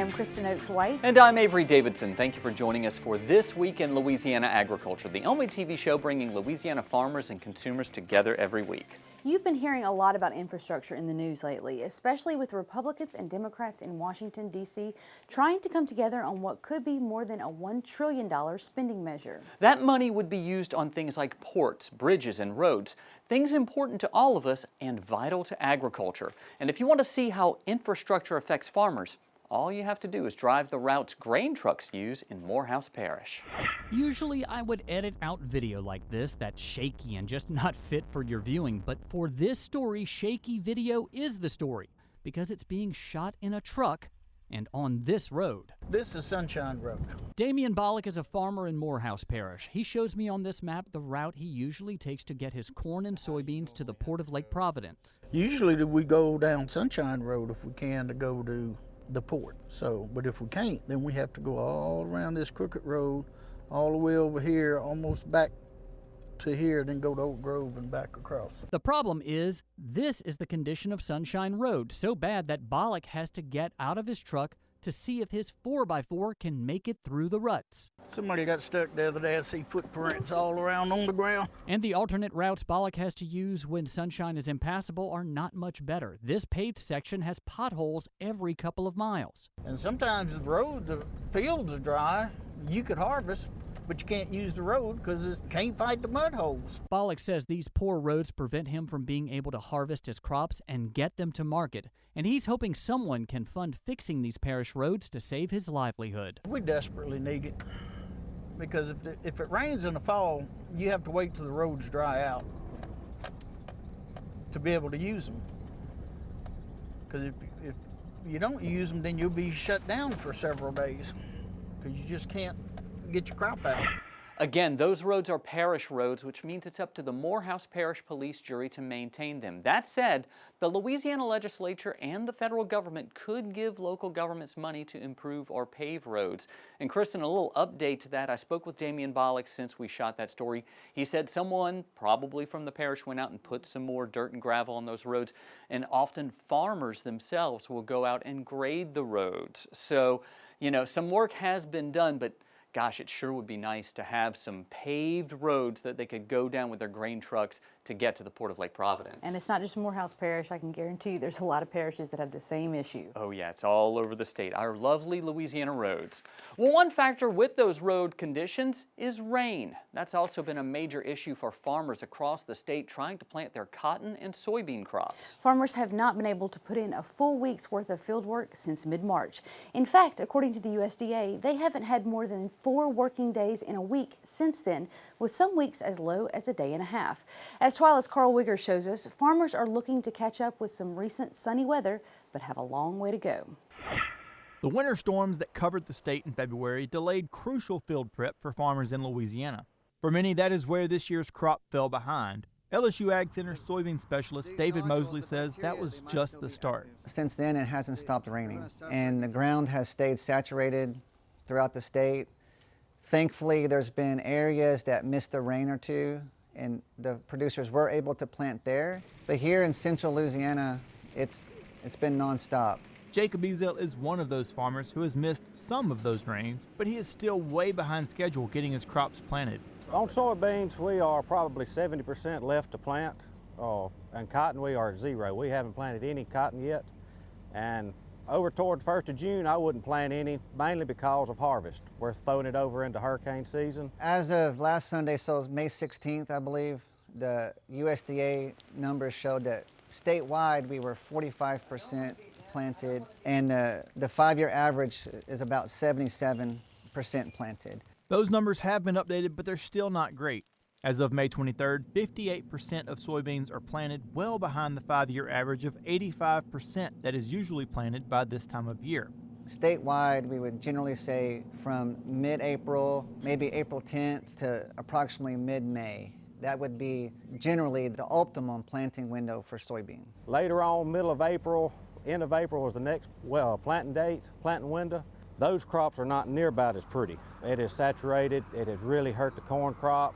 am Kristen Oates-White. And I'm Avery Davidson. Thank you for joining us for This Week in Louisiana Agriculture, the only TV show bringing Louisiana farmers and consumers together every week. You've been hearing a lot about infrastructure in the news lately, especially with Republicans and Democrats in Washington, D.C. trying to come together on what could be more than a $1 trillion spending measure. That money would be used on things like ports, bridges, and roads, things important to all of us and vital to agriculture. And if you want to see how infrastructure affects farmers, all you have to do is drive the routes grain trucks use in Morehouse Parish. Usually I would edit out video like this that's shaky and just not fit for your viewing, but for this story, shaky video is the story because it's being shot in a truck and on this road. This is Sunshine Road. Damian Bollock is a farmer in Morehouse Parish. He shows me on this map the route he usually takes to get his corn and soybeans to the port of Lake Providence. Usually we go down Sunshine Road if we can to go to the port. But if we can't, then we have to go all around this crooked road, all the way over here, almost back to here, then go to Oak Grove and back across. The problem is, this is the condition of Sunshine Road, so bad that Bollock has to get out of his truck to see if his 4x4 can make it through the ruts. Somebody got stuck the other day. I see footprints all around on the ground. And the alternate routes Bollock has to use when Sunshine is impassable are not much better. This paved section has potholes every couple of miles. And sometimes the fields are dry. You could harvest, but you can't use the road because it can't fight the mud holes. Bollock says these poor roads prevent him from being able to harvest his crops and get them to market, and he's hoping someone can fund fixing these parish roads to save his livelihood. We desperately need it because if it rains in the fall, you have to wait till the roads dry out to be able to use them. Because if you don't use them, then you'll be shut down for several days because you just can't get your crop out. Again, those roads are parish roads, which means it's up to the Morehouse Parish Police Jury to maintain them. That said, the Louisiana legislature and the federal government could give local governments money to improve or pave roads. And Kristen, a little update to that. I spoke with Damian Bollock since we shot that story. He said someone, probably from the parish, went out and put some more dirt and gravel on those roads, and often farmers themselves will go out and grade the roads. So, you know, some work has been done, but gosh, it sure would be nice to have some paved roads that they could go down with their grain trucks to get to the port of Lake Providence. And it's not just Morehouse Parish. I can guarantee you there's a lot of parishes that have the same issue. Oh yeah, it's all over the state, our lovely Louisiana roads. Well, one factor with those road conditions is rain. That's also been a major issue for farmers across the state trying to plant their cotton and soybean crops. Farmers have not been able to put in a full week's worth of field work since mid-March. In fact, according to the USDA, they haven't had more than 4 working days in a week since then, with some weeks as low as a day and a half. As Twila's Carl Wigger shows us, farmers are looking to catch up with some recent sunny weather, but have a long way to go. The winter storms that covered the state in February delayed crucial field prep for farmers in Louisiana. For many, that is where this year's crop fell behind. LSU Ag Center soybean specialist David Mosley says that was just the start. Since then, it hasn't stopped raining, and the ground has stayed saturated throughout the state. Thankfully, there's been areas that missed a rain or two, and the producers were able to plant there. But here in central Louisiana, it's been nonstop. Jacob Ezel is one of those farmers who has missed some of those rains, but he is still way behind schedule getting his crops planted. On soybeans, we are probably 70% left to plant, and cotton we are at 0. We haven't planted any cotton yet, and over toward the 1st of June, I wouldn't plant any, mainly because of harvest. We're throwing it over into hurricane season. As of last Sunday, so May 16th, I believe, the USDA numbers showed that statewide we were 45% planted, and the 5-year average is about 77% planted. Those numbers have been updated, but they're still not great. As of May 23rd, 58% of soybeans are planted, well behind the 5-year average of 85% that is usually planted by this time of year. Statewide, we would generally say from mid-April, maybe April 10th to approximately mid-May. That would be generally the optimum planting window for soybean. Later on, middle of April, end of April was the next, planting date, planting window. Those crops are not near about as pretty. It is saturated. It has really hurt the corn crop.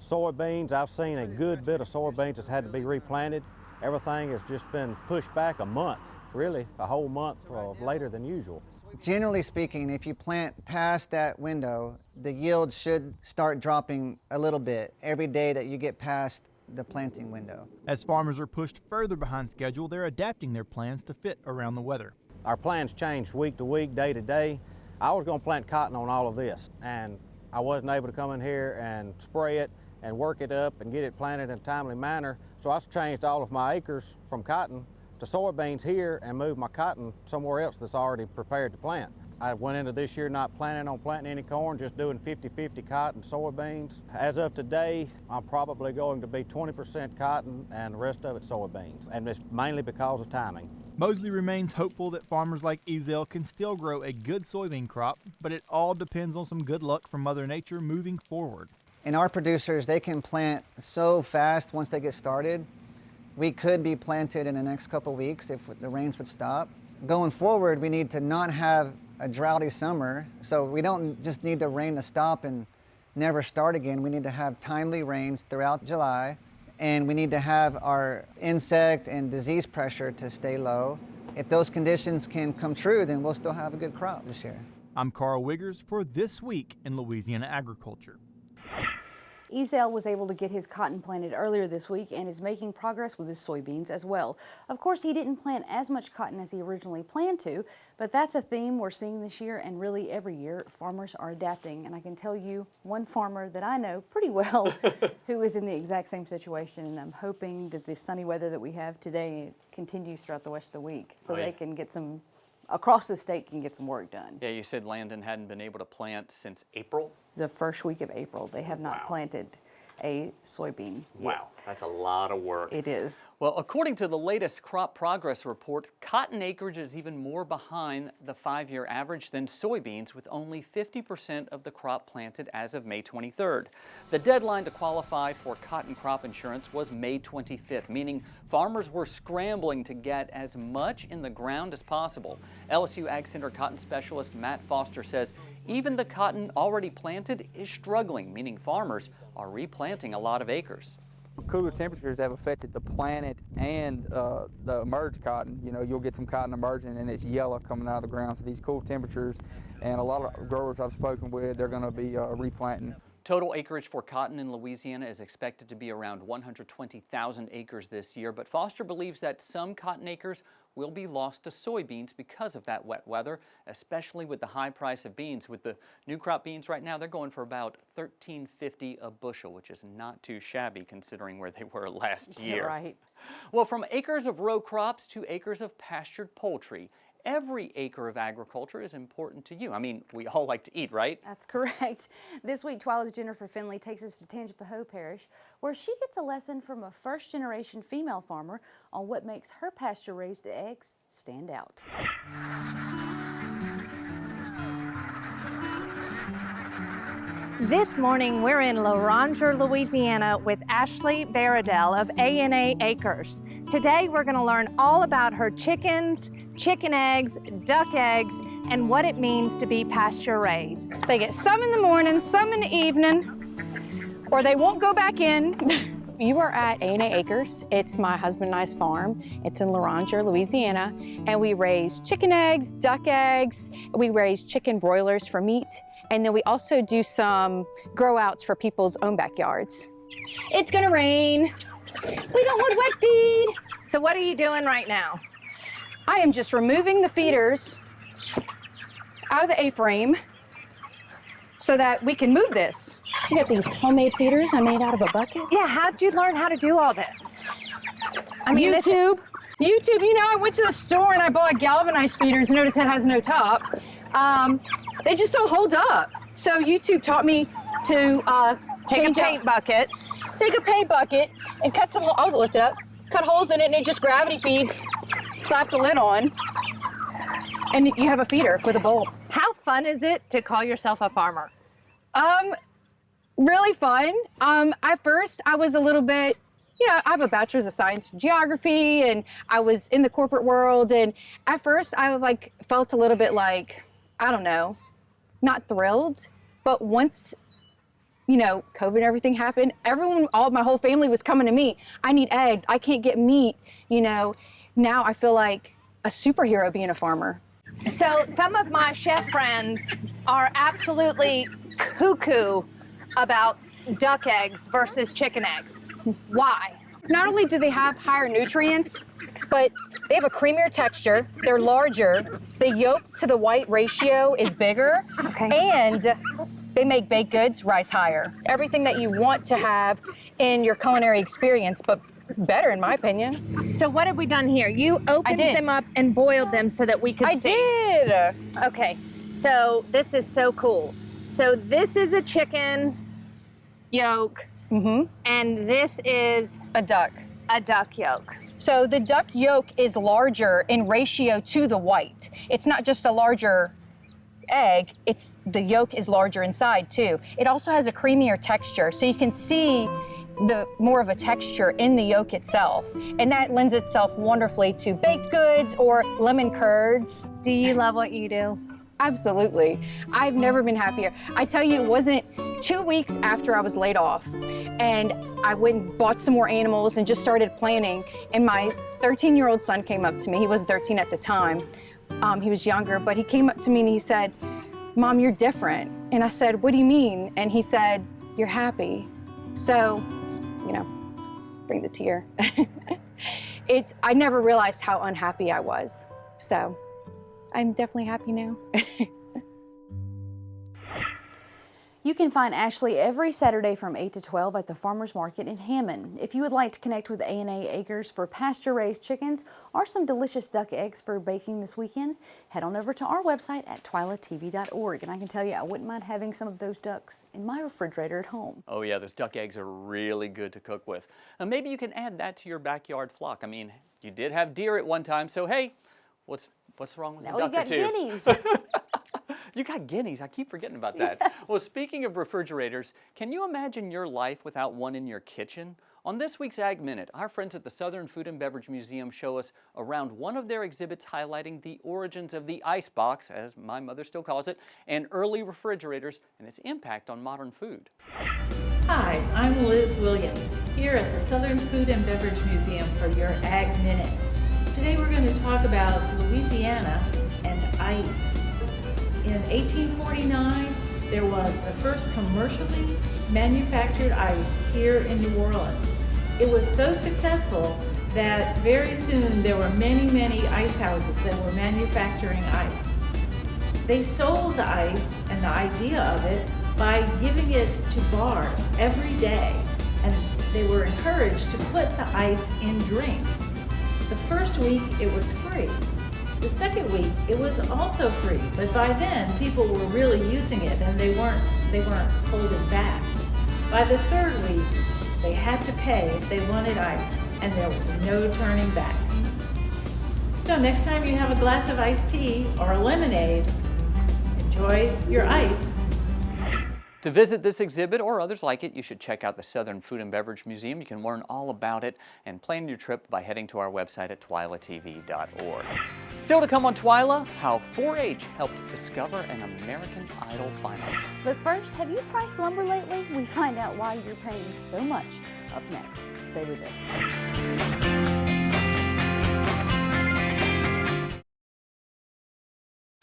Soybeans, I've seen a good bit of soybeans that's had to be replanted. Everything has just been pushed back a month, really, a whole month later than usual. Generally speaking, if you plant past that window, the yield should start dropping a little bit every day that you get past the planting window. As farmers are pushed further behind schedule, they're adapting their plans to fit around the weather. Our plans change week to week, day to day. I was going to plant cotton on all of this, and I wasn't able to come in here and spray it and work it up and get it planted in a timely manner. So I changed all of my acres from cotton to soybeans here and moved my cotton somewhere else that's already prepared to plant. I went into this year not planning on planting any corn, just doing 50-50 cotton, soybeans. As of today, I'm probably going to be 20% cotton and the rest of it soybeans, and it's mainly because of timing. Mosley remains hopeful that farmers like Ezel can still grow a good soybean crop, but it all depends on some good luck from Mother Nature moving forward. And our producers, they can plant so fast once they get started. We could be planted in the next couple weeks if the rains would stop. Going forward, we need to not have a droughty summer, so we don't just need the rain to stop and never start again. We need to have timely rains throughout July, and we need to have our insect and disease pressure to stay low. If those conditions can come true, then we'll still have a good crop this year. I'm Carl Wiggers for This Week in Louisiana Agriculture. Ezel was able to get his cotton planted earlier this week and is making progress with his soybeans as well. Of course, he didn't plant as much cotton as he originally planned to, but that's a theme we're seeing this year, and really every year farmers are adapting. And I can tell you one farmer that I know pretty well who is in the exact same situation, and I'm hoping that this sunny weather that we have today continues throughout the rest of the week so they can get some, across the state can get some work done. Yeah, you said Landon hadn't been able to plant since April? The first week of April, they have not planted a soybean yet. Wow, that's a lot of work. It is. Well, according to the latest crop progress report, cotton acreage is even more behind the 5-year average than soybeans, with only 50% of the crop planted as of May 23rd. The deadline to qualify for cotton crop insurance was May 25th, meaning farmers were scrambling to get as much in the ground as possible. LSU Ag Center cotton specialist Matt Foster says even the cotton already planted is struggling, meaning farmers are replanting a lot of acres. Cooler temperatures have affected the planted and the emerged cotton. You know, you'll get some cotton emerging and it's yellow coming out of the ground. So these cool temperatures, and a lot of growers I've spoken with, they're going to be replanting. Total acreage for cotton in Louisiana is expected to be around 120,000 acres this year, but Foster believes that some cotton acres will be lost to soybeans because of that wet weather, especially with the high price of beans. With the new crop beans right now, they're going for about $13.50 a bushel, which is not too shabby considering where they were last year. Right. Well, from acres of row crops to acres of pastured poultry, every acre of agriculture is important to you. I mean, we all like to eat, right? That's correct. This week, Twila's Jennifer Finley takes us to Tangipahoa Parish, where she gets a lesson from a first-generation female farmer on what makes her pasture-raised eggs stand out. This morning, we're in Loranger, Louisiana with Ashley Baradell of A&A Acres. Today, we're going to learn all about her chickens, chicken eggs, duck eggs, and what it means to be pasture-raised. They get some in the morning, some in the evening, or they won't go back in. You are at A&A Acres. It's my husband and I's farm. It's in Loranger, Louisiana, and we raise chicken eggs, duck eggs. We raise chicken broilers for meat. And then we also do some grow outs for people's own backyards. It's gonna rain. We don't want wet feed. So what are you doing right now? I am just removing the feeders out of the A-frame so that we can move this. We got these homemade feeders I made out of a bucket. Yeah, how'd you learn how to do all this? I mean, YouTube, you know, I went to the store and I bought galvanized feeders and noticed it has no top. They just don't hold up. So YouTube taught me to take a paint bucket. Take a paint bucket and cut some, I'll lift it up, cut holes in it and it just gravity feeds, slap the lid on, and you have a feeder with a bowl. How fun is it to call yourself a farmer? Really fun. At first I was a little bit, you know, I have a bachelor's of science in geography and I was in the corporate world, and at first I felt a little bit like, I don't know, not thrilled, but once, you know, COVID and everything happened, my whole family was coming to me. I need eggs, I can't get meat, you know. Now I feel like a superhero being a farmer. So some of my chef friends are absolutely cuckoo about duck eggs versus chicken eggs. Why? Not only do they have higher nutrients, but they have a creamier texture, they're larger, the yolk to the white ratio is bigger, and they make baked goods rise higher. Everything that you want to have in your culinary experience, but better in my opinion. So what have we done here? You opened them up and boiled them so that we could see. I did. Okay, so this is so cool. So this is a chicken yolk, and this is a duck yolk. So the duck yolk is larger in ratio to the white. It's not just a larger egg, it's the yolk is larger inside too. It also has a creamier texture, so you can see the more of a texture in the yolk itself. And that lends itself wonderfully to baked goods or lemon curds. Do you love what you do? Absolutely. I've never been happier. I tell you, it wasn't 2 weeks after I was laid off, and I went and bought some more animals and just started planning, and my 13-year-old son came up to me. He was 13 at the time. He was younger, but he came up to me and he said, "Mom, you're different." And I said, "What do you mean?" And he said, "You're happy." So, you know, bring the tear. I never realized how unhappy I was. So I'm definitely happy now. You can find Ashley every Saturday from 8 to 12 at the Farmers Market in Hammond. If you would like to connect with A&A Acres for pasture-raised chickens or some delicious duck eggs for baking this weekend, head on over to our website at twilatv.org. And I can tell you, I wouldn't mind having some of those ducks in my refrigerator at home. Oh yeah, those duck eggs are really good to cook with. And maybe you can add that to your backyard flock. I mean, you did have deer at one time, so hey, what's wrong with Now a duck we got or two? guineas. You got guineas. I keep forgetting about that. Yes. Well, speaking of refrigerators, can you imagine your life without one in your kitchen? On this week's Ag Minute, our friends at the Southern Food and Beverage Museum show us around one of their exhibits highlighting the origins of the ice box, as my mother still calls it, and early refrigerators and its impact on modern food. Hi, I'm Liz Williams, here at the Southern Food and Beverage Museum for your Ag Minute. Today we're going to talk about Louisiana and ice. In 1849, there was the first commercially manufactured ice here in New Orleans. It was so successful that very soon there were many ice houses that were manufacturing ice. They sold the ice and the idea of it by giving it to bars every day, and they were encouraged to put the ice in drinks. The first week it was free. The second week it was also free, but by then people were really using it and they weren't holding back. By the third week they had to pay if they wanted ice, and there was no turning back. So next time you have a glass of iced tea or a lemonade, enjoy your ice. To visit this exhibit or others like it, you should check out the Southern Food and Beverage Museum. You can learn all about it and plan your trip by heading to our website at twilatv.org. Still to come on Twila, how 4-H helped discover an American Idol finalist. But first, have you priced lumber lately? We find out why you're paying so much up next. Stay with us.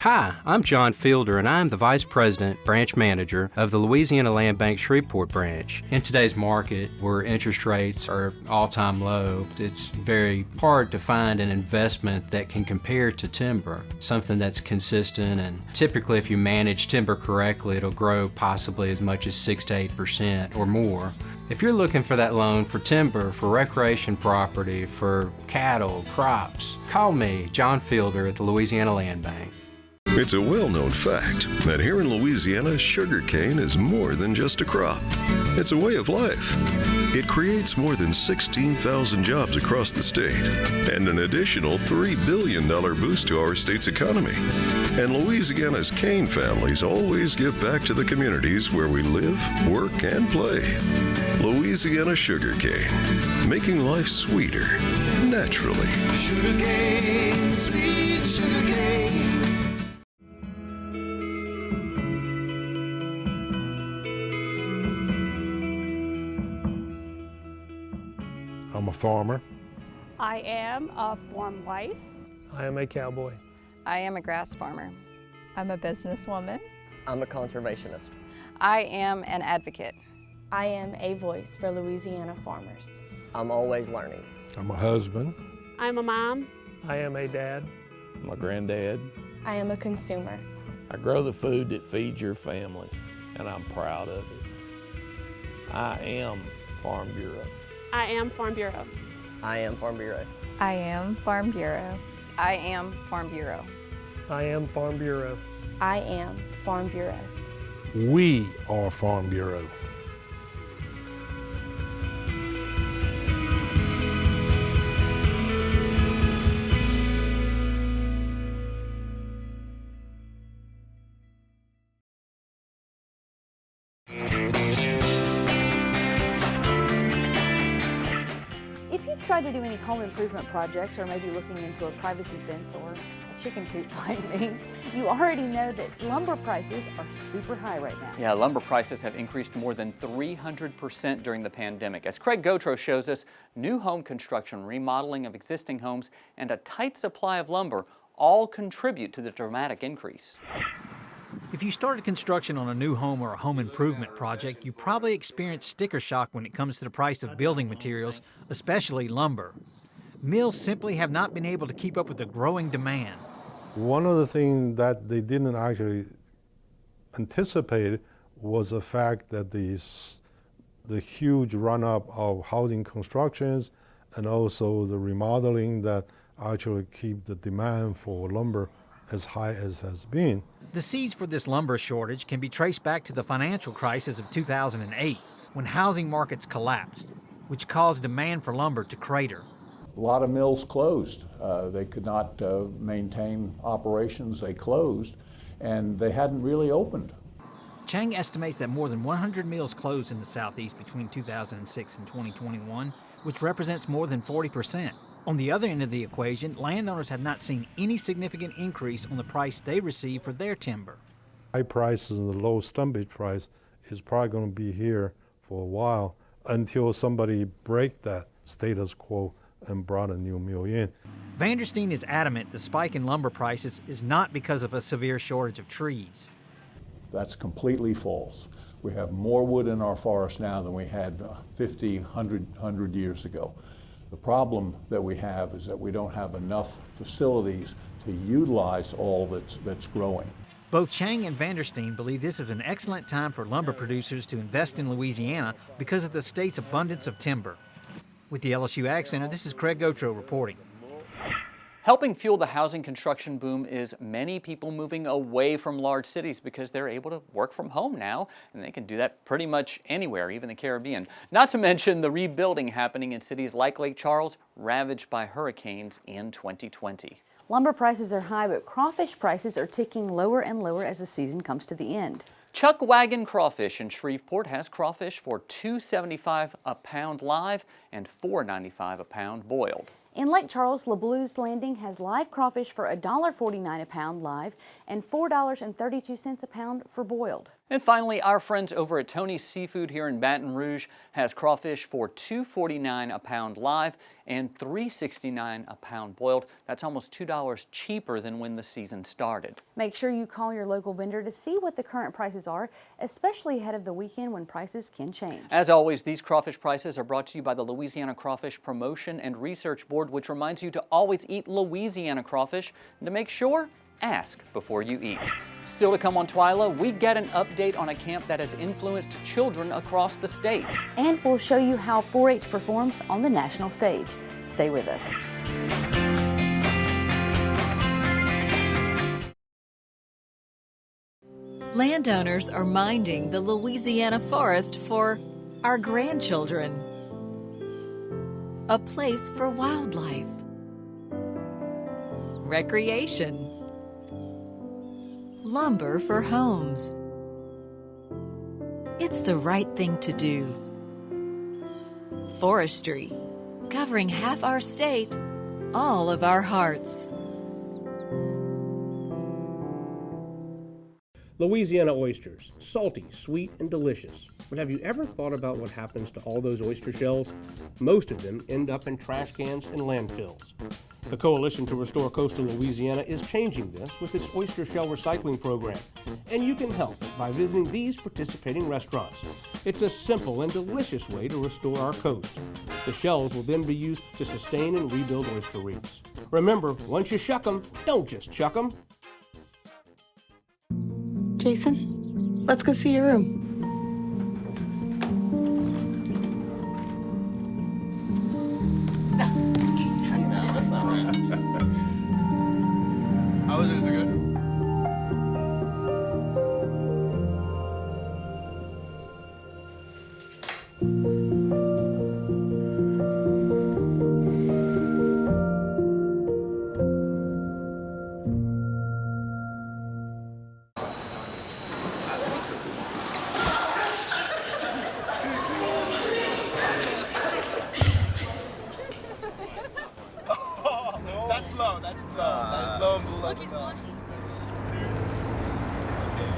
Hi, I'm John Fielder, and I'm the Vice President, Branch Manager of the Louisiana Land Bank Shreveport Branch. In today's market, where interest rates are all-time low, it's very hard to find an investment that can compare to timber, something that's consistent, and typically if you manage timber correctly, it'll grow possibly as much as 6 to 8% or more. If you're looking for that loan for timber, for recreation property, for cattle, crops, call me, John Fielder at the Louisiana Land Bank. It's a well-known fact that here in Louisiana, sugarcane is more than just a crop. It's a way of life. It creates more than 16,000 jobs across the state and an additional $3 billion boost to our state's economy. And Louisiana's cane families always give back to the communities where we live, work, and play. Louisiana sugarcane, making life sweeter, naturally. Sugarcane, sweet sugarcane. I'm a farmer. I am a farm wife. I am a cowboy. I am a grass farmer. I'm a businesswoman. I'm a conservationist. I am an advocate. I am a voice for Louisiana farmers. I'm always learning. I'm a husband. I'm a mom. I am a dad. I'm a granddad. I am a consumer. I grow the food that feeds your family, and I'm proud of it. I am Farm Bureau. I am Farm Bureau. I am Farm Bureau. I am Farm Bureau. I am Farm Bureau. I am Farm Bureau. I am Farm Bureau. We are Farm Bureau. If you've tried to do any home improvement projects or maybe looking into a privacy fence or a chicken coop like me, you already know that lumber prices are super high right now. Yeah, lumber prices have increased more than 300% during the pandemic. As Craig Gautreaux shows us, new home construction, remodeling of existing homes, and a tight supply of lumber all contribute to the dramatic increase. If you started construction on a new home or a home improvement project, you probably experienced sticker shock when it comes to the price of building materials, especially lumber. Mills simply have not been able to keep up with the growing demand. One of the things that they didn't actually anticipate was the fact that the huge run-up of housing constructions and also the remodeling that actually keep the demand for lumber as high as has been. The seeds for this lumber shortage can be traced back to the financial crisis of 2008, when housing markets collapsed, which caused demand for lumber to crater. A lot of mills closed. They could not maintain operations. They closed, and they hadn't really opened. Chang estimates that more than 100 mills closed in the Southeast between 2006 and 2021, which represents more than 40%. On the other end of the equation, landowners have not seen any significant increase on the price they receive for their timber. High prices and the low stumpage price is probably going to be here for a while until somebody break that status quo and brought a new mill in. Vandersteen is adamant the spike in lumber prices is not because of a severe shortage of trees. That's completely false. We have more wood in our forest now than we had 50, 100 years ago. The problem that we have is that we don't have enough facilities to utilize all that's growing. Both Chang and Vandersteen believe this is an excellent time for lumber producers to invest in Louisiana because of the state's abundance of timber. With the LSU Ag Center, this is Craig Gautreaux reporting. Helping fuel the housing construction boom is many people moving away from large cities because they're able to work from home now, and they can do that pretty much anywhere, even the Caribbean. Not to mention the rebuilding happening in cities like Lake Charles, ravaged by hurricanes in 2020. Lumber prices are high, but crawfish prices are ticking lower and lower as the season comes to the end. Chuck Wagon Crawfish in Shreveport has crawfish for $2.75 a pound live and $4.95 a pound boiled. In Lake Charles, LeBlue's Landing has live crawfish for $1.49 a pound live and $4.32 a pound for boiled. And finally, our friends over at Tony's Seafood here in Baton Rouge has crawfish for $2.49 a pound live and $3.69 a pound boiled. That's almost $2 cheaper than when the season started. Make sure you call your local vendor to see what the current prices are, especially ahead of the weekend when prices can change. As always, these crawfish prices are brought to you by the Louisiana Crawfish Promotion and Research Board, which reminds you to always eat Louisiana crawfish, and to make sure, ask before you eat. Still to come on Twila, we get an update on a camp that has influenced children across the state. And we'll show you how 4-H performs on the national stage. Stay with us. Landowners are minding the Louisiana forest for our grandchildren. A place for wildlife, recreation, lumber for homes. It's the right thing to do. Forestry, covering half our state, all of our hearts. Louisiana oysters, salty, sweet, and delicious. But have you ever thought about what happens to all those oyster shells? Most of them end up in trash cans and landfills. The Coalition to Restore Coastal Louisiana is changing this with its oyster shell recycling program. And you can help by visiting these participating restaurants. It's a simple and delicious way to restore our coast. The shells will then be used to sustain and rebuild oyster reefs. Remember, once you shuck them, don't just chuck them. Jason, let's go see your room. That's not right. How was it? Is it good? That's low. That's low and below. Look, he's blushing. Seriously. Okay.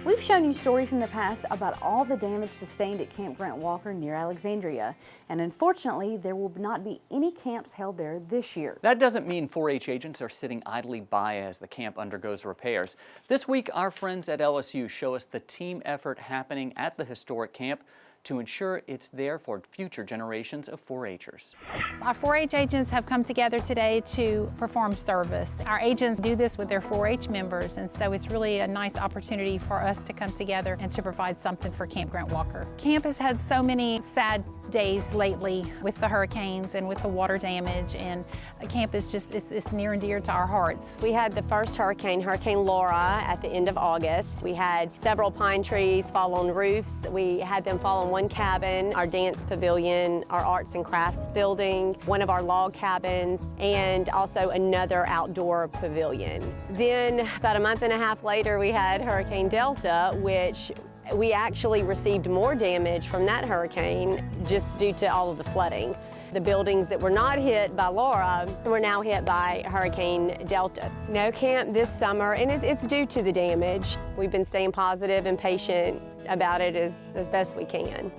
We've shown you stories in the past about all the damage sustained at Camp Grant Walker near Alexandria, and unfortunately there will not be any camps held there this year. That doesn't mean 4-H agents are sitting idly by as the camp undergoes repairs. This week, our friends at LSU show us the team effort happening at the historic camp to ensure it's there for future generations of 4-Hers. Our 4-H agents have come together today to perform service. Our agents do this with their 4-H members, and so it's really a nice opportunity for us to come together and to provide something for Camp Grant Walker. Camp has had so many sad days lately with the hurricanes and with the water damage, and camp is just, it's near and dear to our hearts. We had the first hurricane, Hurricane Laura, at the end of August. We had several pine trees fall on roofs. We had them fall on one cabin, our dance pavilion, our arts and crafts building, one of our log cabins, and also another outdoor pavilion. Then about a month and a half later, we had Hurricane Delta, which we actually received more damage from that hurricane just due to all of the flooding. The buildings that were not hit by Laura were now hit by Hurricane Delta. No camp this summer, and it's due to the damage. We've been staying positive and patient about it as best we can.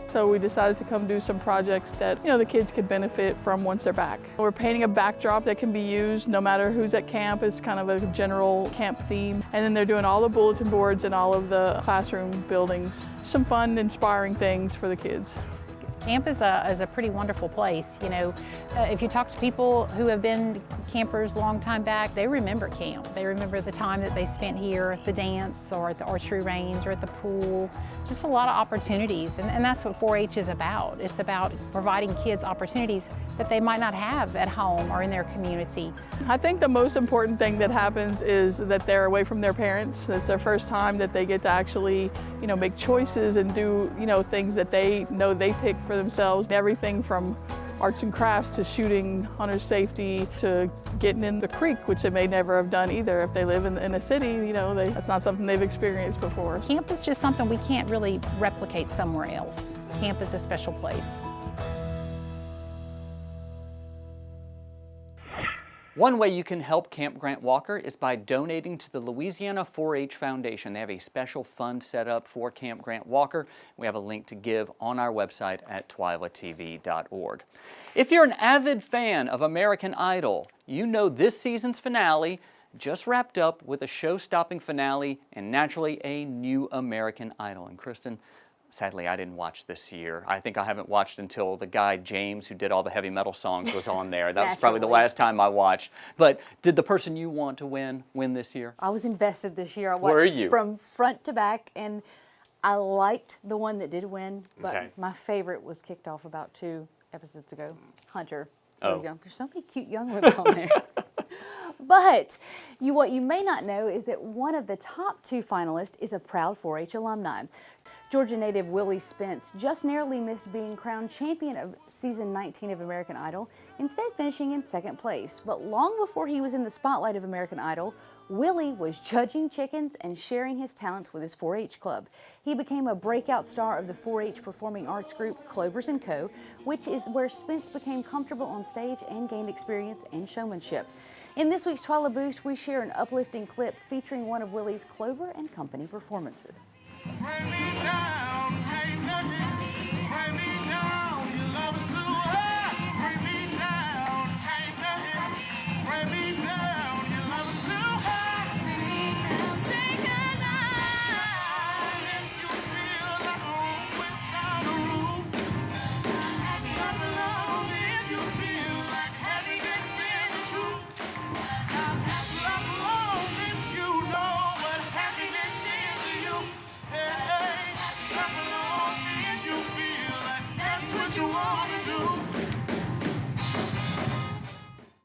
So we decided to come do some projects that, the kids could benefit from once they're back. We're painting a backdrop that can be used no matter who's at camp. It's kind of a general camp theme. And then they're doing all the bulletin boards in all of the classroom buildings. Some fun, inspiring things for the kids. Camp is a pretty wonderful place. If you talk to people who have been campers a long time back, they remember camp. They remember the time that they spent here at the dance or at the archery range or at the pool. Just a lot of opportunities, and that's what 4-H is about. It's about providing kids opportunities that they might not have at home or in their community. I think the most important thing that happens is that they're away from their parents. It's their first time that they get to actually, make choices and do, things that they know they pick for themselves. Everything from arts and crafts to shooting, hunter safety, to getting in the creek, which they may never have done either. If they live in a city, that's not something they've experienced before. Camp is just something we can't really replicate somewhere else. Camp is a special place. One way you can help Camp Grant Walker is by donating to the Louisiana 4-H Foundation. They have a special fund set up for Camp Grant Walker. We have a link to give on our website at twilatv.org. If you're an avid fan of American Idol, you know this season's finale just wrapped up with a show-stopping finale and naturally a new American Idol. And Kristen, sadly, I didn't watch this year. I think I haven't watched until the guy, James, who did all the heavy metal songs, was on there. That was probably the last time I watched. But did the person you want to win this year? I was invested this year. I Were watched you? From front to back, and I liked the one that did win, but Okay. my favorite was kicked off about 2 episodes ago, Hunter. There we go. There's so many cute young ones on there. But what you may not know is that one of the top 2 finalists is a proud 4-H alumni. Georgia native Willie Spence just narrowly missed being crowned champion of season 19 of American Idol, instead finishing in 2nd place. But long before he was in the spotlight of American Idol, Willie was judging chickens and sharing his talents with his 4-H club. He became a breakout star of the 4-H performing arts group Clovers & Co., which is where Spence became comfortable on stage and gained experience in showmanship. In this week's Twila Boost, we share an uplifting clip featuring one of Willie's Clover & Company performances.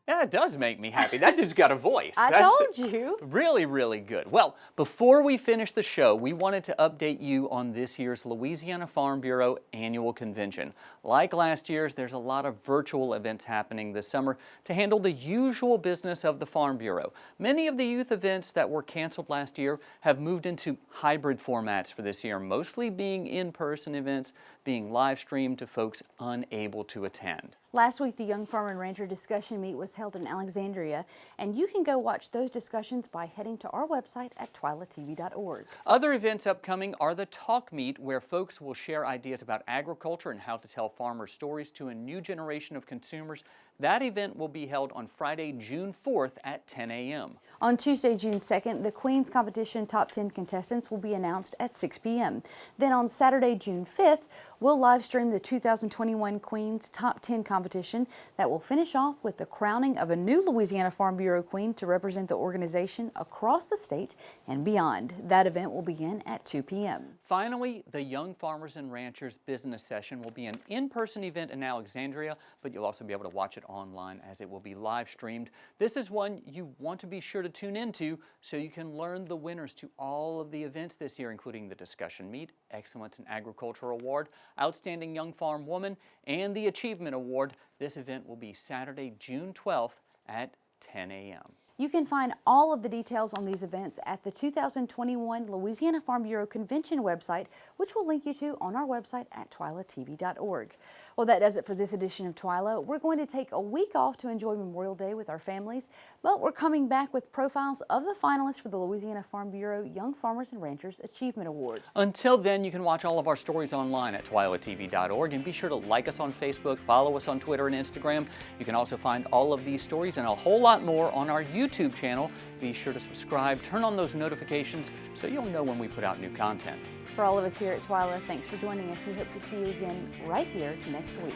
Yeah, it does make me happy. That dude's got a voice. I told you. Really, really good. Well, before we finish the show, we wanted to update you on this year's Louisiana Farm Bureau Annual Convention. Like last year's, there's a lot of virtual events happening this summer to handle the usual business of the Farm Bureau. Many of the youth events that were canceled last year have moved into hybrid formats for this year, mostly being in-person events, being live streamed to folks unable to attend. Last week, the Young Farmer and Rancher discussion meet was held in Alexandria, and you can go watch those discussions by heading to our website at twilatv.org. Other events upcoming are the Talk Meet, where folks will share ideas about agriculture and how to tell farmer stories to a new generation of consumers. That event will be held on Friday, June 4th at 10 a.m. On Tuesday, June 2nd, the Queen's Competition Top 10 contestants will be announced at 6 p.m. Then on Saturday, June 5th, we'll live stream the 2021 Queen's Top 10 competition that will finish off with the crowning of a new Louisiana Farm Bureau Queen to represent the organization across the state and beyond. That event will begin at 2 p.m. Finally, the Young Farmers and Ranchers Business Session will be an in-person event in Alexandria, but you'll also be able to watch it online as it will be live streamed. This is one you want to be sure to tune into so you can learn the winners to all of the events this year, including the Discussion Meet, Excellence in Agriculture Award, Outstanding Young Farm Woman, and the Achievement Award. This event will be Saturday, June 12th at 10 a.m. You can find all of the details on these events at the 2021 Louisiana Farm Bureau Convention website, which we'll link you to on our website at twilatv.org. Well, that does it for this edition of Twila. We're going to take a week off to enjoy Memorial Day with our families, but we're coming back with profiles of the finalists for the Louisiana Farm Bureau Young Farmers and Ranchers Achievement Award. Until then, you can watch all of our stories online at twilatv.org, and be sure to like us on Facebook, follow us on Twitter and Instagram. You can also find all of these stories and a whole lot more on our YouTube channel. Be sure to subscribe, turn on those notifications so you'll know when we put out new content. For all of us here at Twila, thanks for joining us. We hope to see you again right here next week.